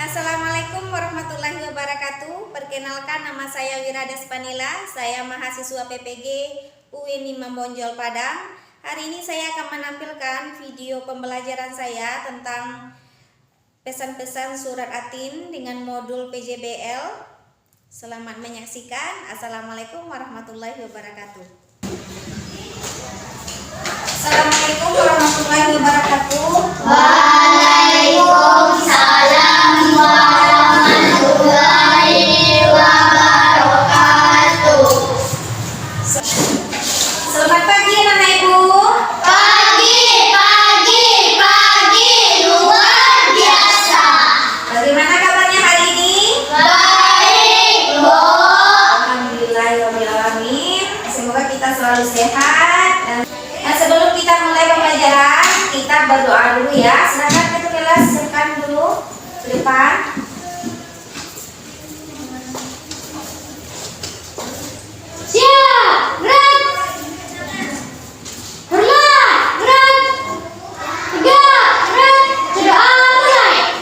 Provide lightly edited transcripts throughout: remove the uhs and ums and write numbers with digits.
Assalamualaikum warahmatullahi wabarakatuh. Perkenalkan, nama saya Wirada Spanila. Saya mahasiswa PPG UIN Imam Bonjol Padang. Hari ini saya akan menampilkan video pembelajaran saya tentang pesan-pesan surat Atin dengan modul PJBL. Selamat menyaksikan. Assalamualaikum warahmatullahi wabarakatuh. Assalamualaikum warahmatullahi wabarakatuh. Waalaikumsalam warahmatullahi wabarakatuh. Selamat pagi anak ibu. Pagi luar biasa. Bagaimana kabarnya hari ini? Baik, Bu. Alhamdulillahirobbilalamin. Semoga kita selalu sehat. Nah, sebelum kita mulai pembelajaran, kita berdoa dulu ya. Silakan kita kelaskan dulu ke depan. Siap, gerak. Hormat, gerak. Tegak, gerak. Doa mulai.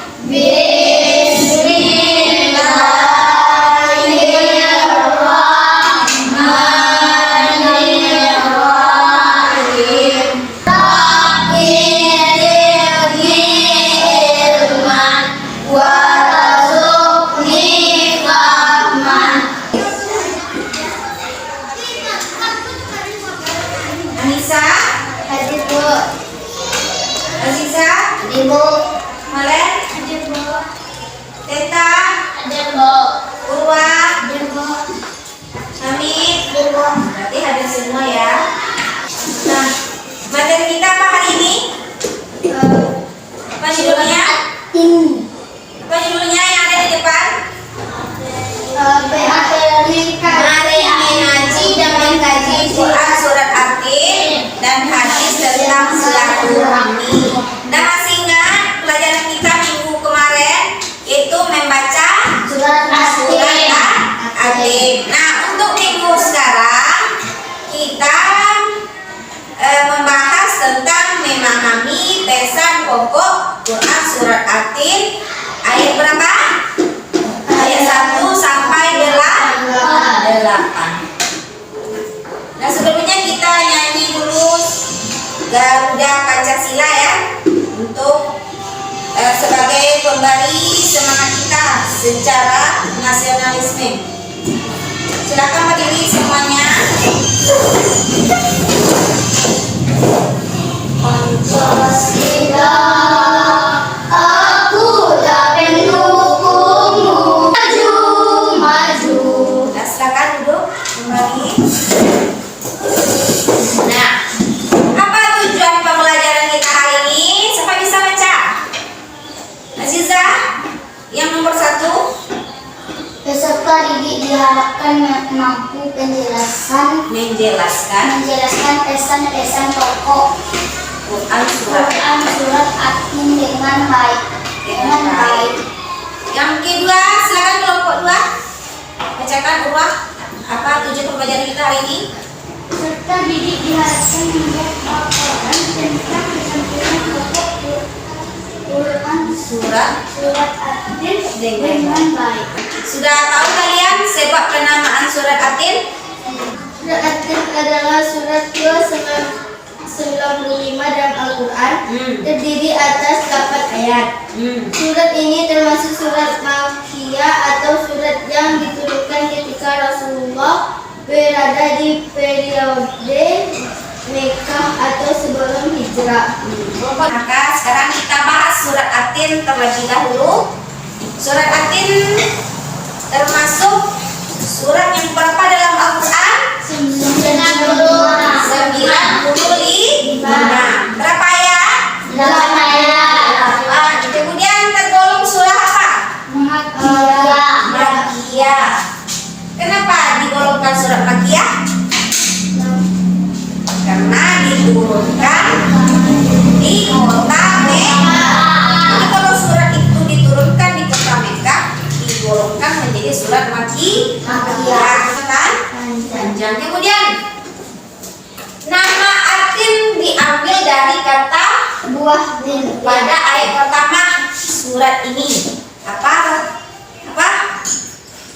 Anissa, Hadir, Bu. Aziza, Hadir, Bu. Malen, Hadir, Bu. Teta, Hadir, Bu. Urwa, Hadir, Bu. Hamid. Hadir, Bu. Berarti hadir semua ya. Nah, materi kita apa hari ini? Apa judulnya? Ini. Apa judulnya yang ada di depan? Mari mengaji dan mengkaji Quran surat Atin dan hadis tentang silaturahmi. Nah, masih ingat pelajaran kita minggu kemarin yaitu membaca surat surat Atin. Nah, untuk minggu sekarang kita membahas tentang memahami pesan pokok Quran surat Atin ayat berapa? Ayat 1 sampai 8. Nah, sebelumnya kita nyanyi dulu Garuda Pancasila ya, untuk sebagai pemberi semangat kita secara nasionalisme. Silakan berdiri semuanya. Pancasila, aku tak pendukungmu. Maju. Nah, silakan duduk kembali. Nah, apa tujuan pembelajaran kita hari ini? Siapa bisa baca? Aziza, yang nomor 1. Peserta didik diharapkan mampu menjelaskan pesan-pesan pokok Quran surat Atin dengan baik. Yang kedua, silakan kelompok 2. Bacakan Urwah, apa tujuan pembelajaran kita hari ini? Peserta didik diharapkan membuat laporan tentang pesan-pesan pokok Quran Surat Atin dengan dengan baik. Sudah tahu kalian sebab penamaan surat Atin? Surat Atin adalah surat ke-95 dalam Al-Quran, terdiri atas 8 ayat. Surat ini termasuk surat Makkiyah atau surat yang diturunkan ketika Rasulullah berada di periode Mekah atau sebelum hijrah. Maka sekarang kita bahas surat Atin terlebih dahulu. Surat Atin termasuk surat yang berapa dalam Al-Quran? 95. Berapa ayat? 8 ayat. Kemudian tergolong surah apa? Makkiyah. Makkiyah. Kenapa digolongkan surat Makkiyah? Karena diturunkan di kota Mekah. Jadi kalau surat itu diturunkan di kota Mekah, digolongkan menjadi surat Makkiyah. Panjang. Kemudian nama Atin diambil dari kata Buah din. pada ayat pertama surat ini. Apa? Apa?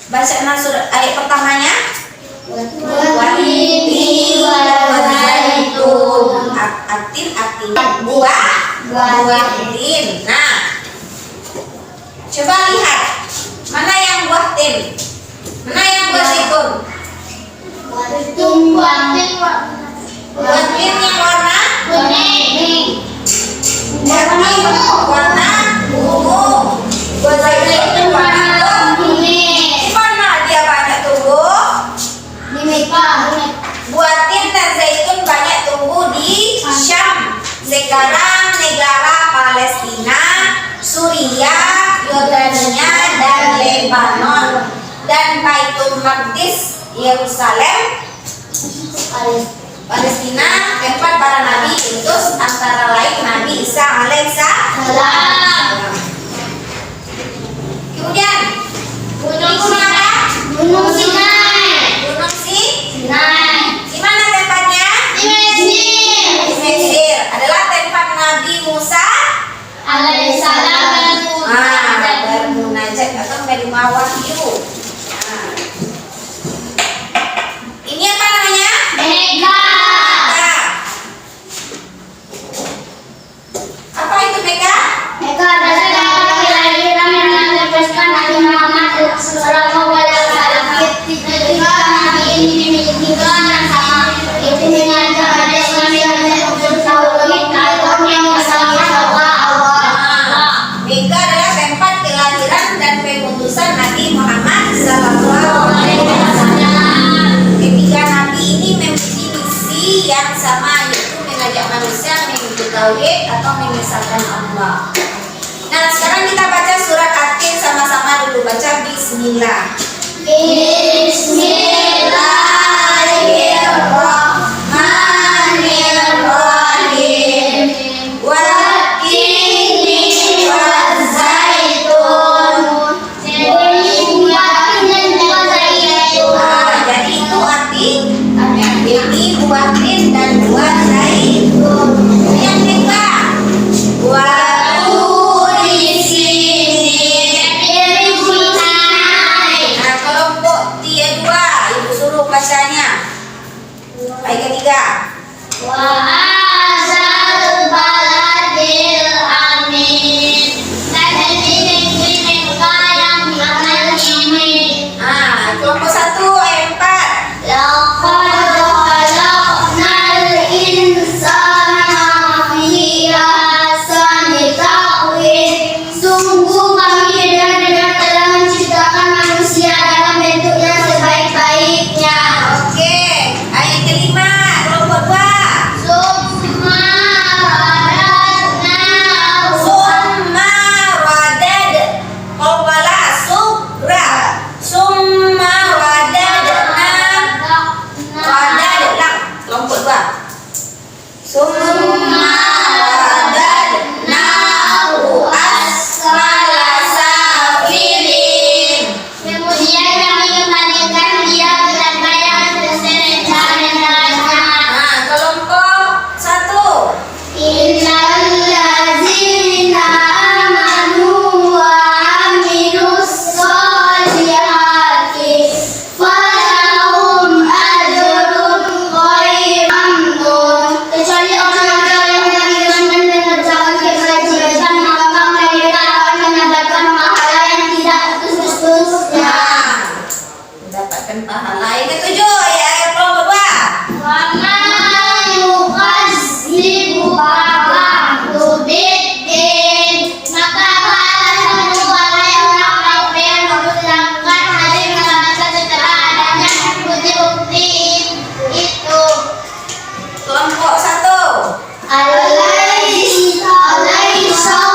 Baca surat ayat pertamanya. Watini wazaitun. Atin buatin. Nah, coba lihat mana yang buah tin, mana yang buah zaitun. Buah tin yang warna kuning. warna ungu. Buah zaitun warna Kuning. mana dia banyak tumbuh? Di Mekah. Buah tin dan zaitun banyak tumbuh di Syam. Sekarang negara Palestina, Suriah, Yordania, dan Lebanon, dan Baitul Maqdis, Yerusalem, Palestina, tempat para nabi diutus, antara lain Nabi Isa alaihissalam. Kemudian gunung apa? Gunung Sinai. Gunung Sinai. di mana tempatnya? Di Mesir. Di Mesir. Adalah tempat Nabi Musa Alaihissalam bermunajat atau menerima wahyu. Nah. Ini apa namanya? Mega. Nah. Apa itu Mega? Mega adalah kelahiran yang melepaskan Nabi Muhammad Sallallahu Alaihi Wasallam. Ketika Nabi ini memiliki Tuhan yang sama, itu mengajak ada manusia untuk tauhid atau yang bersama Allah. Mega adalah tempat kelahiran dan pengutusan Nabi Muhammad Sallallahu Alaihi Wasallam. Ketiga Nabi ini memiliki misi yang sama, yaitu mengajak manusia menuju tauhid atau mengesahkan Allah. Nah, sekarang kita baca surat At-Tin sama-sama dulu. Baca Bismillah. Bismillahirrahmanirrahim. Wattini wazzaitun. Jadi itu arti ini buah tin dan buah zaitun. Yang kedua, waturi sinin. Nah, kelompok tiga dua, ibu suruh bacanya. Baik ketiga. Kelompok satu ayat 4. Sungguh kami benar-benar telah menciptakan manusia dalam bentuk yang sebaik-baiknya. Oke, ayat kelima, kelompok dua. Summa radadnahu Summa radad. Qawala sugra. Summa radadna. Radadna. Kelompok dua. Summa radadnahu asfala safilin. Kemudian kami kembalikan dia berat badan terseret jalan-jalannya. Nah, kelompok satu. Illallazina amanu wa amilus solihati falahum ajrun ghairu mamnun. Kecuali orang-orang yang beriman dan mengerjakan kebajikan, maka mereka akan mendapatkan pahala yang tidak putus-putusnya. Mendapatkan pahala. Yang ketujuh, ya, kelompok dua. Wa ma yukadzibu ba'du biddin. Maka alasan kedua yang orang yang mengulangkan hari mendapatkan setelah adanya bukti-bukti itu. Kelompok satu.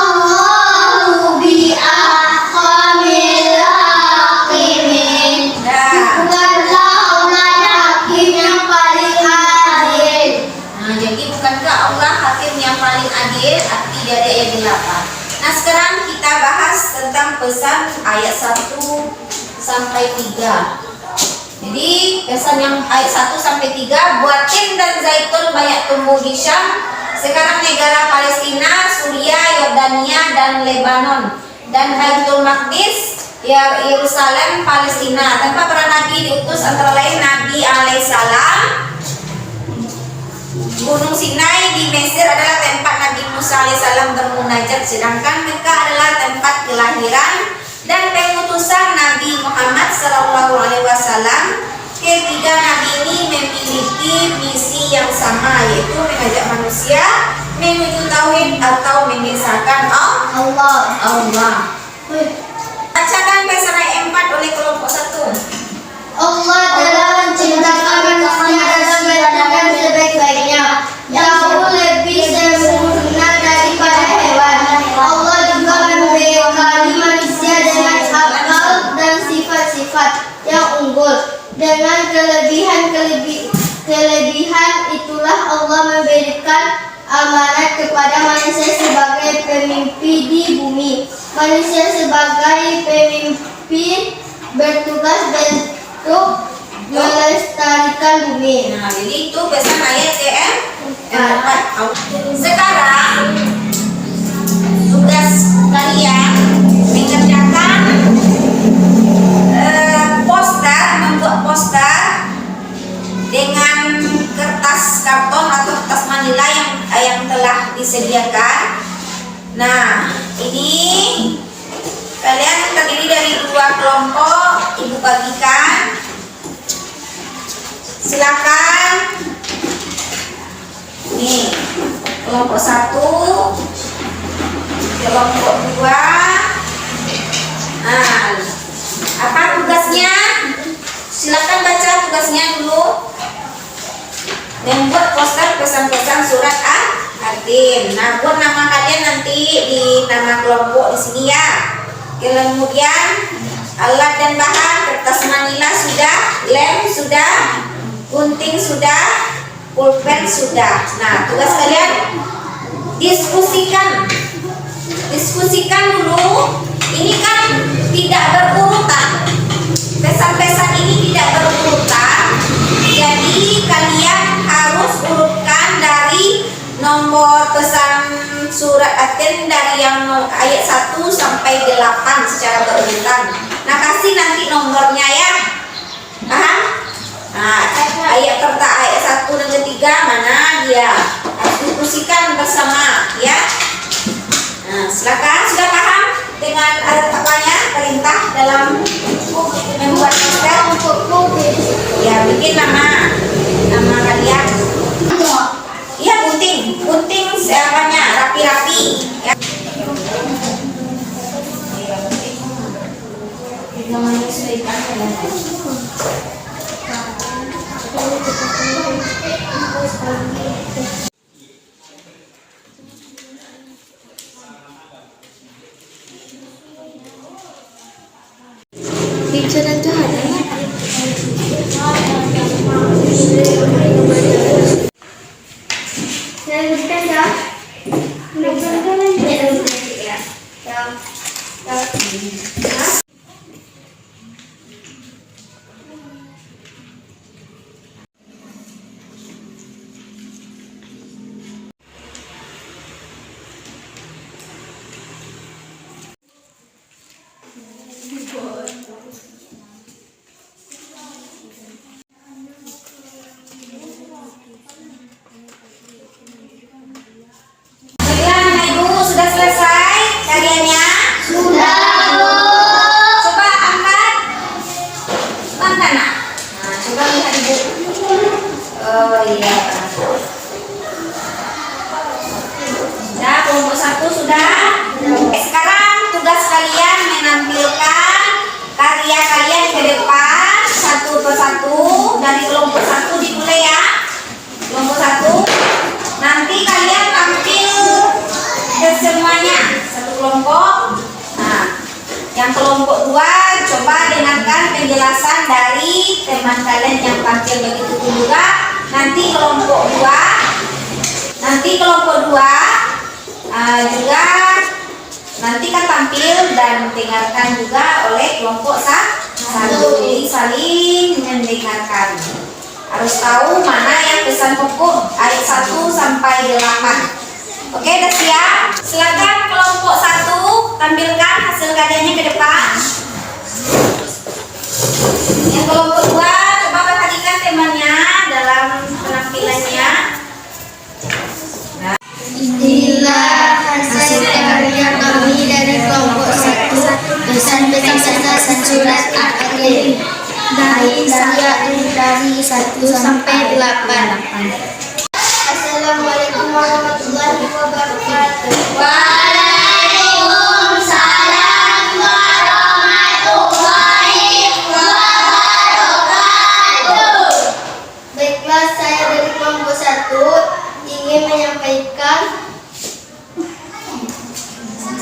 Alaihissallahu bi'ahkamil hakimin. Nah, Bukanlah Allah hakim yang paling adil. jadi bukankah Allah hakim yang paling adil? Arti dari ayat 8. Nah, sekarang kita bahas tentang pesan ayat 1 sampai 3. Jadi pesan yang ayat 1 sampai 3, buah tin dan zaitun banyak tumbuh di Syam. Sekarang negara Palestina, Suriah, Yordania, dan Lebanon, dan Baitul Maqdis, Yerusalem, Palestina. Tempat para nabi diutus antara lain Nabi alaihissalam. Gunung Sinai di Mesir adalah tempat Nabi Musa alaihissalam bermunajat, sedangkan Mekah adalah tempat kelahiran dan pengutusan Nabi Muhammad SAW. Ketiga nabi ini memiliki misi yang sama, yaitu mengajak manusia menuju tauhid atau mengesahkan Allah. Bacakan pesan ayat 4 oleh kelompok 1. Allah telah menciptakan manusia dan membentukkan sebaik-baiknya, jauh lebih sempurna daripada hewan. Allah juga membekali manusia dengan akal dan sifat-sifat yang unggul. Dengan kelebihan itulah Allah memberikan amanat kepada manusia sebagai pemimpin di bumi. Manusia sebagai pemimpin bertugas untuk melestarikan bumi. Nah, jadi itu pesan ayat yang 4. Sekarang tugas kalian mengerjakan membuat poster dengan kertas karton atau kertas manila yang telah disediakan. Nah, ini kalian terdiri dari 2 kelompok, ibu bagikan. Silakan. Nih, kelompok 1, kelompok 2. Nah, apa tugasnya? Silakan baca tugasnya dulu. Membuat poster pesan-pesan surat Al-Tin. Nah, buat nama kalian nanti di nama kelompok di sini ya. Kemudian alat dan bahan, kertas manila sudah, lem sudah, gunting sudah, pulpen sudah. Nah, tugas kalian diskusikan dulu. Ini kan tidak berurutan. Pesan-pesan ini tidak berurutan, jadi kalian harus urutkan dari nomor pesan surat Al-Tin dari yang ayat 1 sampai 8 secara berurutan. Nah, kasih nanti nomornya ya. Paham? Nah, ayat 1 dan ketiga mana dia? Harus diskusikan bersama ya. Nah, silakan, sudah paham dengan apanya perintah dalam membuat poster? Ya, bikin nama kalian. Iya, gunting apanya rapi-rapi ya. Namanya sudah dipakai. Bicara Tuhan. Sudah selesai karyanya? Sudah. Coba angkat nak. Nah, coba lihat ibu. Oh iya. Sudah, kelompok 1 sudah. Sekarang tugas kalian menampilkan karya kalian ke depan satu persatu. Dari kelompok 1 dimulai ya. Kelompok 1. Nanti kalian tampil semuanya satu kelompok. Nah, yang kelompok 2 coba dengarkan penjelasan dari teman kalian yang tampil begitu juga. Nanti kelompok 2 juga nanti kan tampil dan dengarkan juga oleh kelompok 1. Jadi saling mendengarkan. Harus tahu mana yang pesan pokok ayat 1 sampai 8. Oke, udah siap? Silakan kelompok 1 tampilkan hasil hadiahnya ke depan. Yang kelompok 2, coba perhatikan temanya dalam penampilannya. Inilah hasil karya kami dari kelompok 1, pesan-pesan surat Al-Fatihah dari 1 sampai 8. Assalamualaikum warahmatullahi wabarakatuh. Waalaikumsalam warahmatullahi wabarakatuh. Baiklah, saya dari kelompok 1 ingin menyampaikan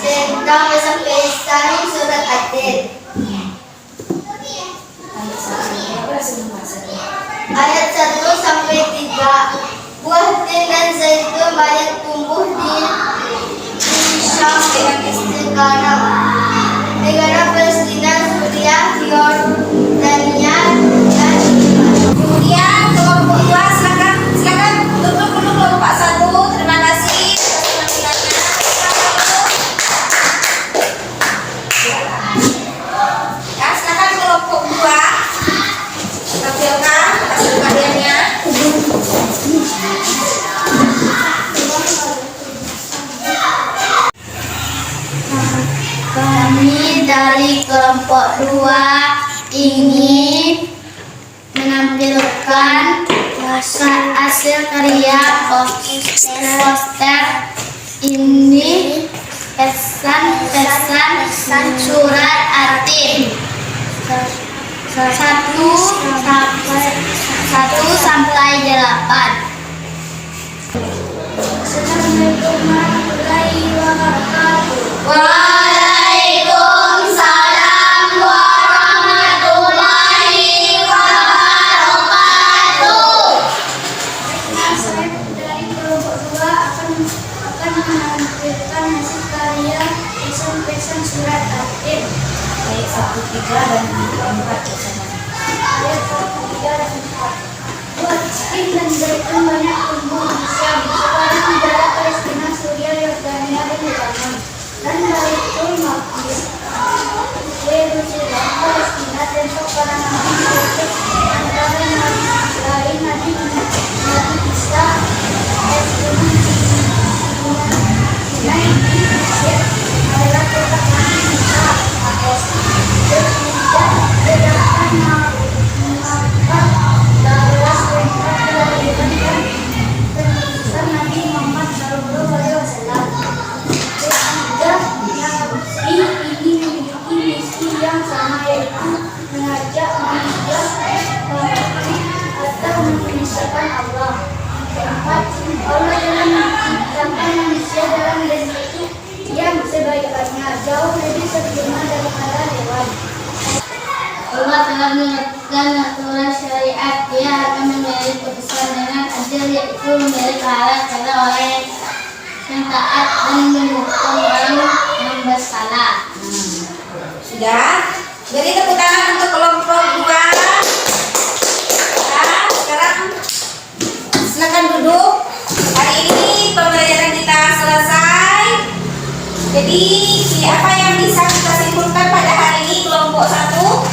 tentang pesan-pesan surat At-Tin. Ayat 1 sampai 3. Buah tin dan zaitun banyak tumbuh di Syam dengan istiqamah. Negara Palestina, Suriah, Yordania, dan Irak. Kemudian kelompok 2, silakan duduk dulu kelompok 1. Terima kasih atas penampilannya. Ya, silakan kelompok 2 tampilkan hasil karyanya. Kami dari kelompok 2 ingin menampilkan hasil karya poster ini pesan-pesan surat At-Tin 1 sampai 8. Assalamualaikum warahmatullahi wabarakatuh. Waalaikumsalam warahmatullahi wabarakatuh. Saya dari kelompok 2 akan menampilkan hasil karya pesan-pesan surat At-Tin. Ayat 1, 3, dan 4 bersama. Ayat 1, 3, dan 4. Buah tin dan zaitun banyak tumbuh di Syam, sekarang negara Palestina, Suriah, Yordania, dan Lebanon, dan Baitul Maqdis. Yerusalem, Palestina, tempat para nabi diutus, antara lain Nabi Isa, adalah kota Nabi Isa AS. Sedangkan Nabi Muhammad Sallallahu Alaihi Wasallam. Ini memiliki misi yang sama, yaitu mengajak manusia atau mengisahkan Allah. Keempat, Allah telah menciptakan manusia dalam bentuk yang sebaik-baiknya, jauh lebih sempurna daripada hewan. Allah telah menetapkan aturan syariat. Dia akan memberi putusan dengan adil, yaitu memberi pahala kepada orang yang taat dan menghukum orang yang bersalah. Sudah? Beri tepuk tangan untuk kelompok 2. Nah, sekarang silakan duduk. Hari ini pembelajaran kita selesai. Jadi, apa yang bisa kita simpulkan pada hari ini kelompok 1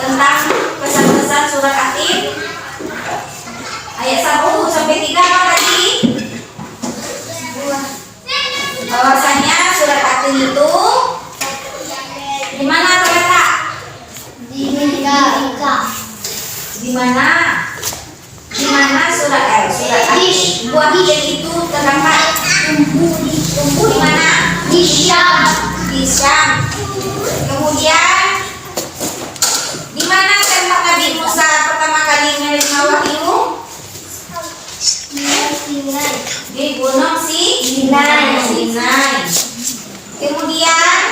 tentang pesan-pesan surat At-Tin? Ayat 1 sampai 3 apa tadi? Bahwasanya surat At-Tin itu di mana terletak? Di Mekah. Di mana? Di mana surat At-Tin? Buah tin itu terdapat tumbuh di mana? Di Syam. Di Syam. Kemudian di mana tempat Nabi Musa pertama kali menerima wahyu? Di Gunung Sinai. Kemudian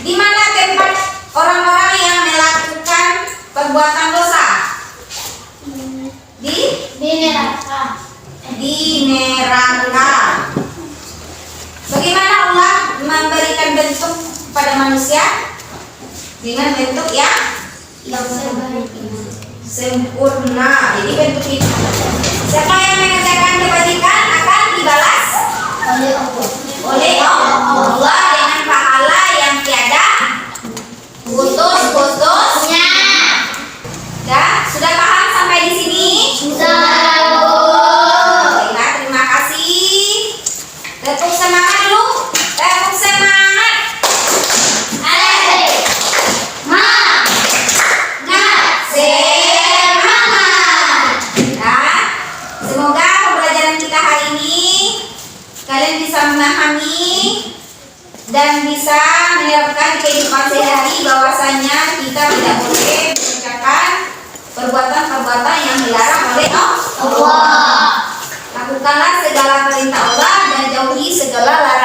di mana tempat orang-orang yang melakukan perbuatan dosa? Di neraka. Di neraka. Bagaimana Allah memberikan bentuk pada manusia? Dengan bentuk yang sempurna. Jadi bentuk itu. Siapa yang mengerjakan kebajikan akan dibalas oleh Allah dengan pahala Tepuk semangat dulu. Tepuk semangat. Semangat. Nah, semoga pembelajaran kita hari ini kalian bisa memahami dan bisa menerapkan kehidupan sehari-hari bahwasanya kita tidak boleh mengerjakan perbuatan-perbuatan yang dilarang oleh Allah. Lakukanlah segala perintah Allah dan jauhi segala larangan